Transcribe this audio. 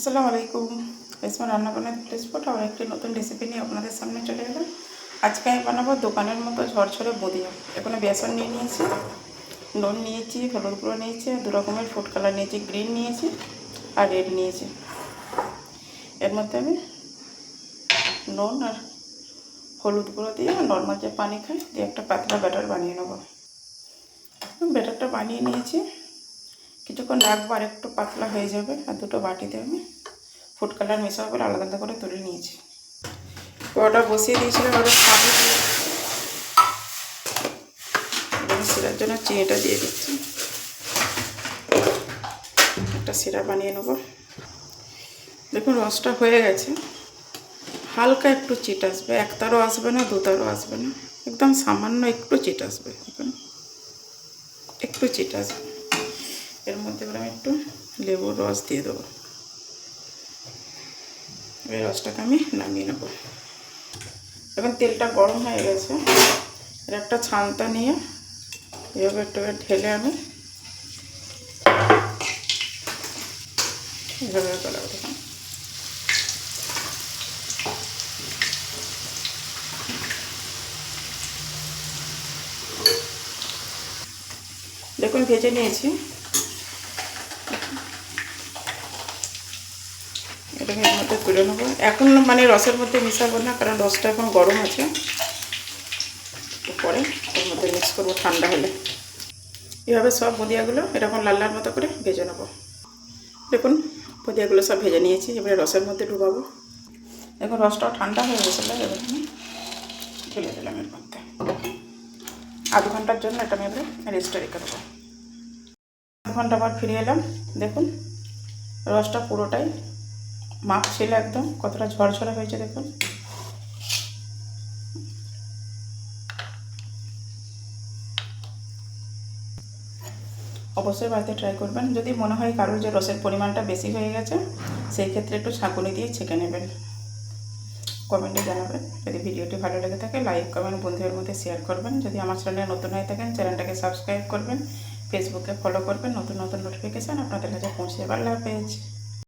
আসসালামু আলাইকুম। রেশমা রান্না বান্না স্পট আবার একটি নতুন রেসিপি নিয়ে আপনাদের সামনে চলে এলাম। আজকে আমি বানাবো দোকানের মতো ঝরঝরে বুঁদিয়া। এখানে বেসন নিয়ে নিয়েছি, নুন নিয়েছি, হলুদ গুঁড়ো নিয়েছি, দু রকমের ফুড কালার নিয়েছি, গ্রিন নিয়েছি আর রেড নিয়েছি। এর মধ্যে আমি নুন আর হলুদ গুঁড়ো দিয়ে নর্মাল যে পানি খাই দিয়ে একটা পাতলা ব্যাটার বানিয়ে নেবো। ব্যাটারটা বানিয়ে নিয়েছি, কিছুক্ষণ রাখবো আর একটু পাতলা হয়ে যাবে। আর দুটো বাটিতে আমি ফুড কালার মেশাবো বলে আলাদা আলাদা করে তুলে নিয়েছি। কড়াটা বসিয়ে দিয়েছিলাম, আরও পানি দিয়ে শিরার জন্য চিনিটা দিয়ে দিচ্ছি। একটা শিরা বানিয়ে নেব। দেখুন রসটা হয়ে গেছে, হালকা একটু চিট আসবে, একতারও আসবে না, দুতারও আসবে না, একদম সামান্য একটু চিট আসবে। দেখুন একটু চিট আসবে। এর মধ্যে আমি একটু লেবুর রস দিয়ে দেবো। এই রসটাকে আমি নামিয়ে নেব। এখন তেলটা গরম হয়ে গেছে, এর একটা ছানটা নিয়ে এভাবে একটু ঢেলে আমি এভাবে গলাবো। দেখুন দেখুন ভেজে নিয়েছি। এটাকে এর মধ্যে তুলে নেবো। এখন মানে রসের মধ্যে মিশাবো না, কারণ রসটা এখন গরম আছে, পরে ওর মধ্যে মিক্স করবো ঠান্ডা হলে। এভাবে সব বুঁদিয়াগুলো এরকম লাল লাল মতো করে ভেজে নেবো। দেখুন বুঁদিয়াগুলো সব ভেজে নিয়েছি, এবারে রসের মধ্যে ডুবাবো। দেখুন রসটাও ঠান্ডা হয়ে গেছিলো, এবার আমি ঢেলে দিলাম এর মধ্যে। আধ ঘন্টার জন্য এটা আমি এবারে রেস্টে রেখে দেবো। আধ ঘন্টা পর ফিরে এলাম। দেখুন রসটা পুরোটাই মাপ ছিল, একদম কতটা ঝরঝরে হয়েছে দেখুন। অবশ্যই বাড়িতে ট্রাই করবেন। যদি মনে হয় কারোর যে রসের পরিমাণটা বেশি হয়ে গেছে, সেই ক্ষেত্রে একটু ছাঁকুনি দিয়ে ছেঁকে নেবেন। কমেন্টে জানাবেন। যদি ভিডিওটি ভালো লেগে থাকে লাইক কমেন্ট বন্ধুদের মধ্যে শেয়ার করবেন। যদি আমার চ্যানেলে নতুন হয়ে থাকেন চ্যানেলটাকে সাবস্ক্রাইব করবেন, ফেসবুকে ফলো করবেন, নতুন নতুন নোটিফিকেশান আপনাদের কাছে পৌঁছে যাবে। আল্লাহ হাফেজ।